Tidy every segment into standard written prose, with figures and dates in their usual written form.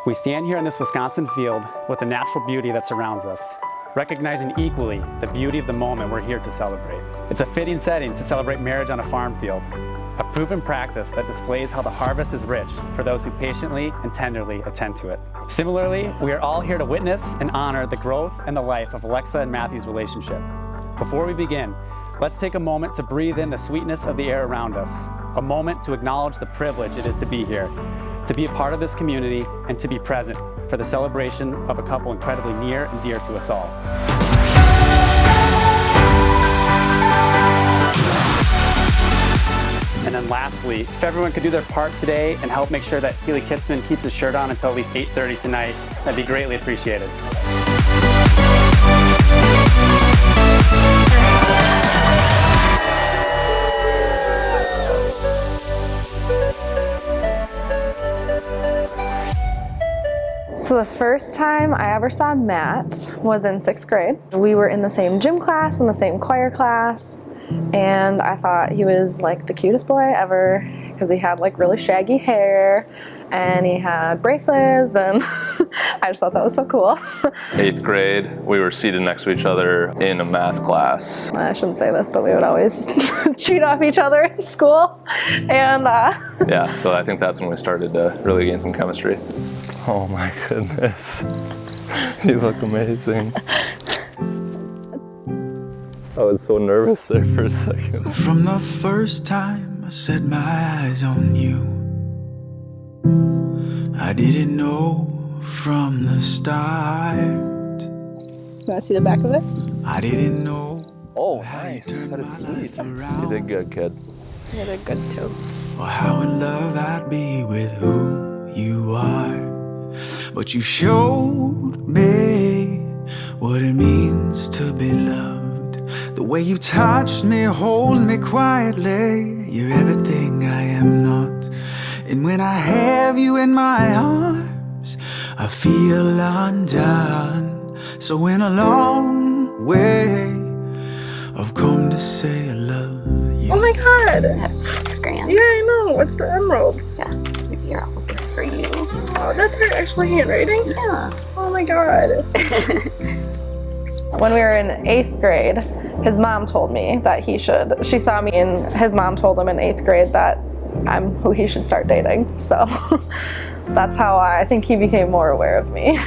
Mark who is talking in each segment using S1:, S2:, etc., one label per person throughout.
S1: We stand here in this Wisconsin field with the natural beauty that surrounds us, recognizing equally the beauty of the moment we're here to celebrate. It's a fitting setting to celebrate marriage on a farm field, a proven practice that displays how the harvest is rich for those who patiently and tenderly attend to it. Similarly, we are all here to witness and honor the growth and the life of Alexa and Matthew's relationship. Before we begin, let's take a moment to breathe in the sweetness of the air around us, a moment to acknowledge the privilege it is to be here, to be a part of this community, and to be present for the celebration of a couple incredibly near and dear to us all. And then lastly, if everyone could do their part today and help make sure that Healy Kitzman keeps his shirt on until at least 8:30 tonight, that'd be greatly appreciated.
S2: So the first time I ever saw Matt was in 6th grade. We were in the same gym class and the same choir class, and I thought he was like the cutest boy ever because he had like really shaggy hair and he had braces, and I just thought that was so cool.
S3: 8th grade, we were seated next to each other in a math class.
S2: I shouldn't say this, but we would always cheat off each other in school, and
S3: Yeah, so I think that's when we started to really gain some chemistry. Oh my goodness, you look amazing. I was so nervous there for a second.
S4: From the first time I set my eyes on you, I didn't know from the start.
S2: you want to see the back of it?
S4: I didn't know.
S3: Oh, nice, that is sweet. You did good, kid.
S2: You did good too.
S4: Or how in love I'd be with who you are. But you showed me what it means to be loved. The way you touched me, hold me quietly. You're everything I am not. And when I have you in my arms, I feel undone. So in a long way, I've come to say I love you.
S2: Oh my god!
S5: That's grand.
S2: Yeah, I know. It's the emeralds.
S5: Yeah, maybe you're all looking for you.
S2: Oh, that's her actual handwriting?
S5: Yeah.
S2: Oh my god. When we were in 8th grade, his mom told me that she saw me and his mom told him in 8th grade that I'm who he should start dating. So that's how I think he became more aware of me.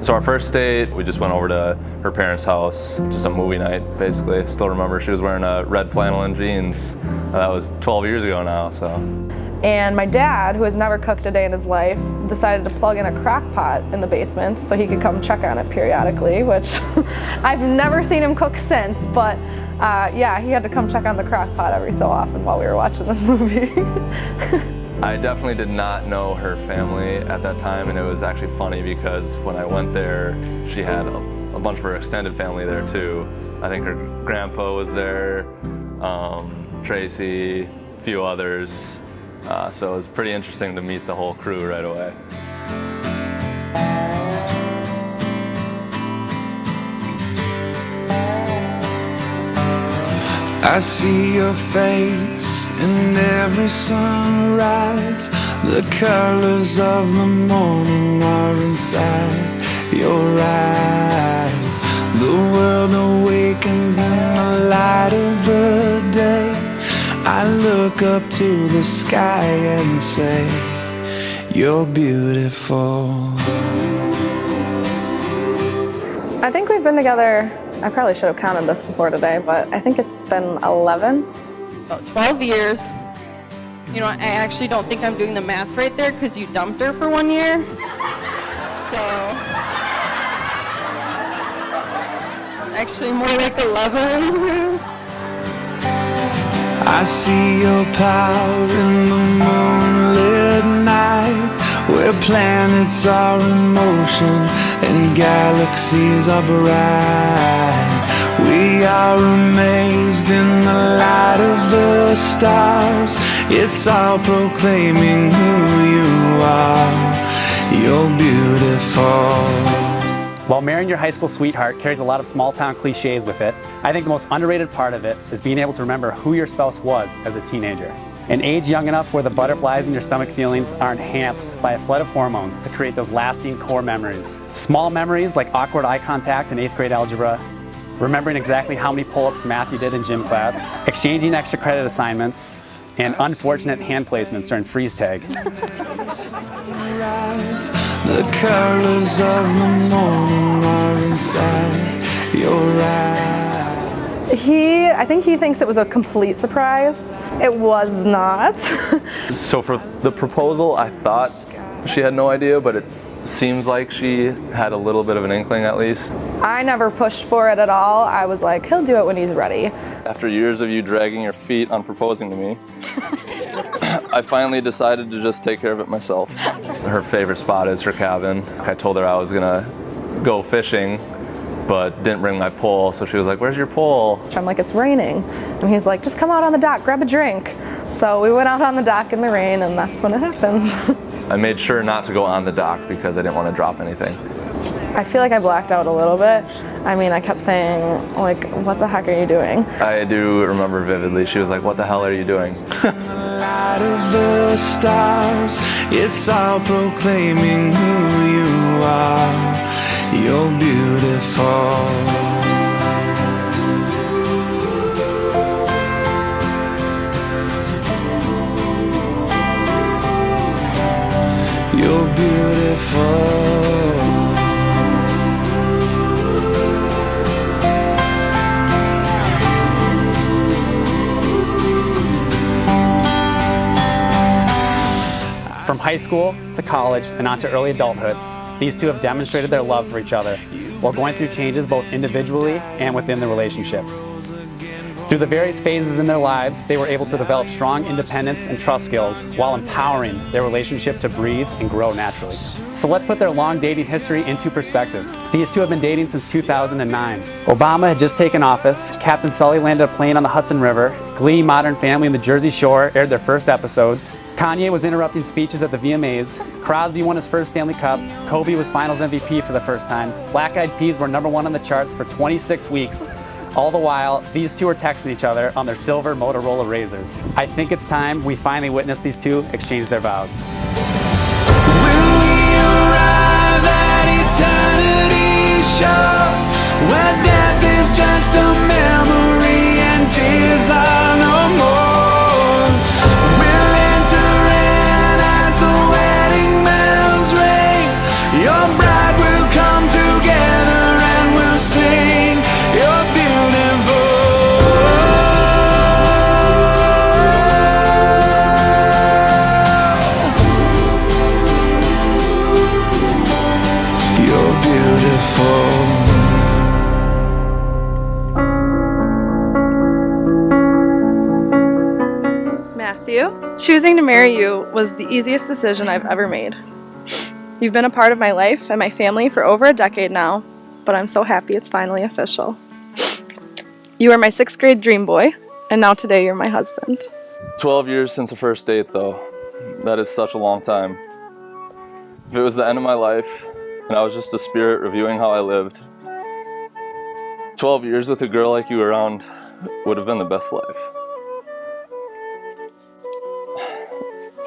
S3: So our first date, we just went over to her parents' house, just a movie night, basically. Still remember she was wearing a red flannel and jeans. That was 12 years ago now, so.
S2: And my dad, who has never cooked a day in his life, decided to plug in a crock pot in the basement so he could come check on it periodically, which I've never seen him cook since, but yeah, he had to come check on the crock pot every so often while we were watching this movie.
S3: I definitely did not know her family at that time, and it was actually funny because when I went there, she had a bunch of her extended family there too. I think her grandpa was there, Tracy, a few others. So it was pretty interesting to meet the whole crew right away.
S4: I see your face in every sunrise. The colors of the morning are inside your eyes. The world awakens in the light of the day. I look up to the sky and say, you're beautiful.
S2: I think we've been together, I probably should have counted this before today, but I think it's been 11.
S6: About 12 years. You know, I actually don't think I'm doing the math right there because you dumped her for 1 year. So, actually more like 11.
S4: I see your power in the moonlit night, where planets are in motion and galaxies are bright. We are amazed in the light of the stars. It's all proclaiming who you are. You're beautiful.
S1: While marrying your high school sweetheart carries a lot of small town cliches with it, I think the most underrated part of it is being able to remember who your spouse was as a teenager. An age young enough where the butterflies in your stomach feelings are enhanced by a flood of hormones to create those lasting core memories. Small memories like awkward eye contact in 8th grade algebra, remembering exactly how many pull-ups math you did in gym class, exchanging extra credit assignments, and unfortunate hand placements during freeze tag.
S4: The colors of the morning are inside your eyes.
S2: I think he thinks it was a complete surprise. It was not.
S3: So for the proposal, I thought she had no idea, but it seems like she had a little bit of an inkling at least.
S2: I never pushed for it at all. I was like, he'll do it when he's ready.
S3: After years of you dragging your feet on proposing to me, I finally decided to just take care of it myself. Her favorite spot is her cabin. I told her I was gonna go fishing, but didn't bring my pole, so she was like, "Where's your pole?"
S2: I'm like, it's raining. And he's like, just come out on the dock, grab a drink. So we went out on the dock in the rain, and that's when it happened.
S3: I made sure not to go on the dock because I didn't want to drop anything.
S2: I feel like I blacked out a little bit. I mean, I kept saying, like, what the heck are you doing?
S3: I do remember vividly, she was like, "What the hell are you doing?"
S4: Light of the stars, it's all proclaiming who you are. You're beautiful. You're beautiful.
S1: From high school to college and on to early adulthood, these two have demonstrated their love for each other while going through changes both individually and within the relationship. Through the various phases in their lives, they were able to develop strong independence and trust skills while empowering their relationship to breathe and grow naturally. So let's put their long dating history into perspective. These two have been dating since 2009. Obama had just taken office, Captain Sully landed a plane on the Hudson River, Glee, Modern Family, and the Jersey Shore aired their first episodes, Kanye was interrupting speeches at the VMAs, Crosby won his first Stanley Cup, Kobe was Finals MVP for the first time, Black Eyed Peas were #1 on the charts for 26 weeks. All the while, these two are texting each other on their silver Motorola Razors. I think it's time we finally witness these two exchange their vows.
S4: When we arrive at eternity's shore, where death is just a memory and tears are no more, we'll enter in as the wedding bells ring. Your bride will come together and we'll sing. You're beautiful. You're beautiful.
S2: Matthew, choosing to marry you was the easiest decision I've ever made. You've been a part of my life and my family for over a decade now, but I'm so happy it's finally official. You were my 6th grade dream boy, and now today you're my husband.
S3: 12 years since the first date, though. That is such a long time. If it was the end of my life, and I was just a spirit reviewing how I lived, 12 years with a girl like you around would have been the best life.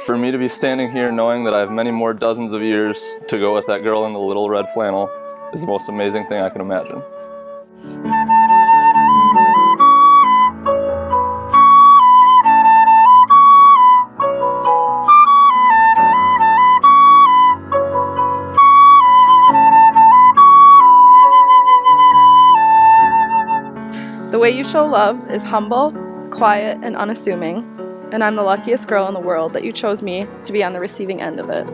S3: For me to be standing here knowing that I have many more dozens of years to go with that girl in the little red flannel is the most amazing thing I can imagine.
S2: The way you show love is humble, quiet, and unassuming, and I'm the luckiest girl in the world that you chose me to be on the receiving end of it.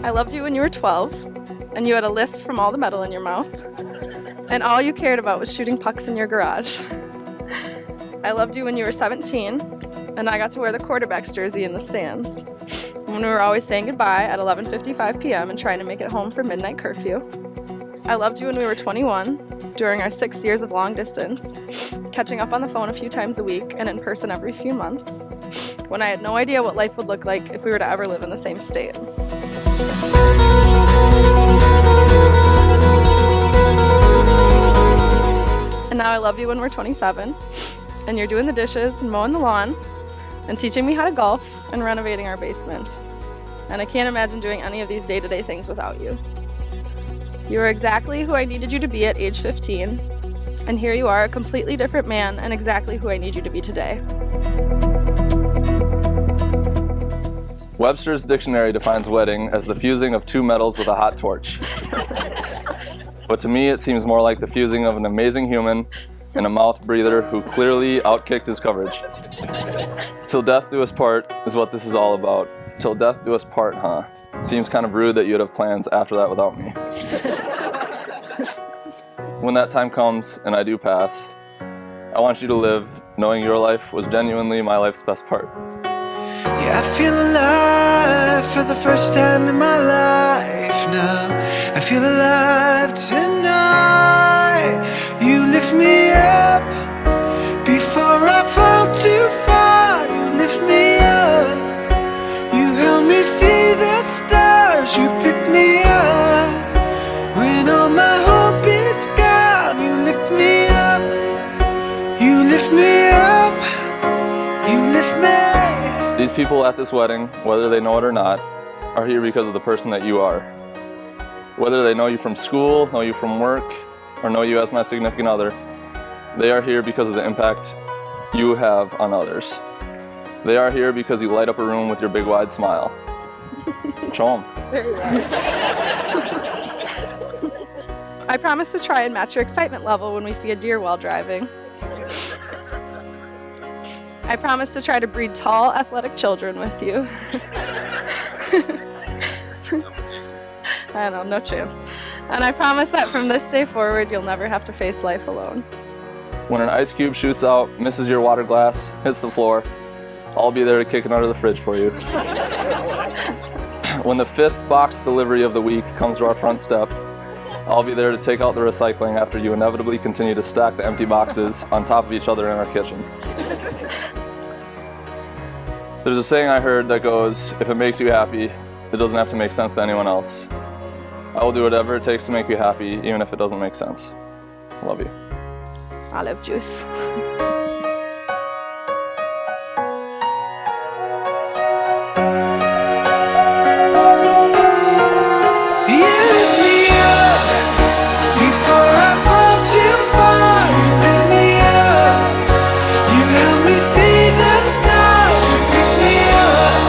S2: I loved you when you were 12, and you had a lisp from all the metal in your mouth, and all you cared about was shooting pucks in your garage. I loved you when you were 17, and I got to wear the quarterback's jersey in the stands. when we were always saying goodbye at 11:55 p.m. and trying to make it home for midnight curfew. I loved you when we were 21, during our 6 years of long distance, catching up on the phone a few times a week and in person every few months, when I had no idea what life would look like if we were to ever live in the same state. And now I love you when we're 27, and you're doing the dishes and mowing the lawn, and teaching me how to golf and renovating our basement. And I can't imagine doing any of these day-to-day things without you. You are exactly who I needed you to be at age 15, and here you are, a completely different man and exactly who I need you to be today.
S3: Webster's dictionary defines wedding as the fusing of two metals with a hot torch. But to me, it seems more like the fusing of an amazing human and a mouth breather who clearly outkicked his coverage. Till death do us part is what this is all about. Till death do us part, huh? Seems kind of rude that you'd have plans after that without me. When that time comes and I do pass, I want you to live knowing your life was genuinely my life's best part.
S4: Yeah, I feel alive for the first time in my life now. I feel alive tonight. You lift me up before I fall too far. You lift me up. You help me see the stars. You pick me up when all my hope is gone. You lift me up. You lift me up. You lift me.
S3: These people at this wedding, whether they know it or not, are here because of the person that you are. Whether they know you from school, know you from work, or know you as my significant other, they are here because of the impact you have on others. They are here because you light up a room with your big wide smile. Show them.
S2: I promise to try and match your excitement level when we see a deer while driving. I promise to try to breed tall, athletic children with you. I know, no chance. And I promise that from this day forward, you'll never have to face life alone.
S3: When an ice cube shoots out, misses your water glass, hits the floor, I'll be there to kick it under the fridge for you. When the 5th box delivery of the week comes to our front step, I'll be there to take out the recycling after you inevitably continue to stack the empty boxes on top of each other in our kitchen. There's a saying I heard that goes, if it makes you happy, it doesn't have to make sense to anyone else. I will do whatever it takes to make you happy, even if it doesn't make sense. I love you.
S2: Olive juice.
S4: You lift me up before I fall too far. You lift me up. You help me see the stars. You pick me up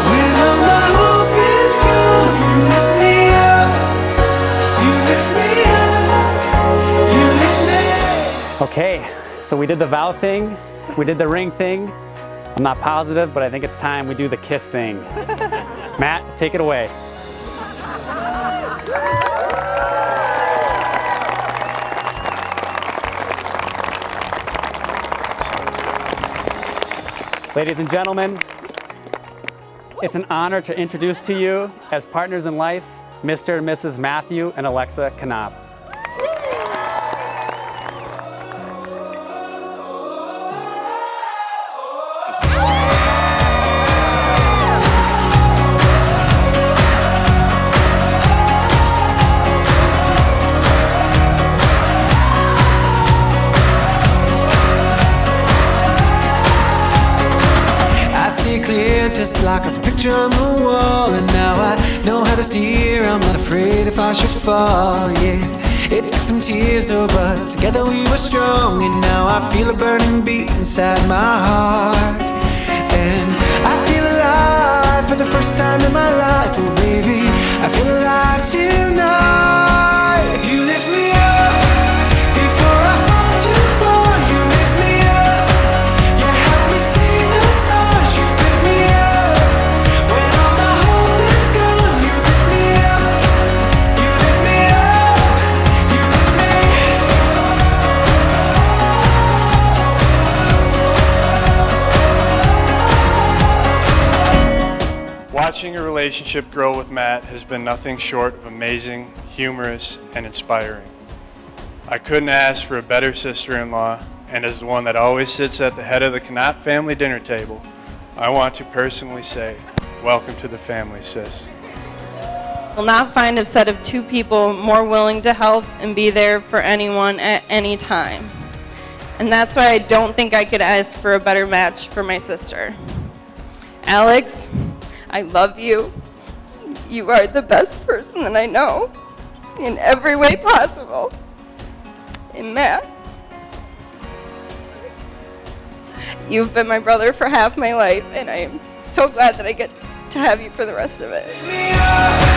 S4: when all my hope is gone. You lift me up. You lift me up. You lift me up.
S1: Okay, so we did the vow thing, we did the ring thing. I'm not positive, but I think it's time we do the kiss thing. Matt, take it away. Ladies and gentlemen, it's an honor to introduce to you, as partners in life, Mr. and Mrs. Matthew and Alexa Knopp.
S4: I see it clear, just like a picture on the wall. And now I know how to steer. I'm not afraid if I should fall, yeah. It took some tears, oh, but together we were strong. And now I feel a burning beat inside my heart. And I feel alive for the first time in my life. Oh baby, I feel alive tonight. You lift me up before I fall too far. You lift me up. You help me see the stars. You pick me up when all my hope is gone. You lift me up. You lift me up. You lift me
S1: Wow.
S7: Watching a relationship grow with Matt has been nothing short of amazing, humorous, and inspiring. I couldn't ask for a better sister-in-law, and as the one that always sits at the head of the Knott family dinner table, I want to personally say, welcome to the family, sis.
S6: Will not find a set of two people more willing to help and be there for anyone at any time. And that's why I don't think I could ask for a better match for my sister. Alex, I love you. You are the best person that I know in every way possible. And Matt, you've been my brother for half my life, and I am so glad that I get to have you for the rest of it.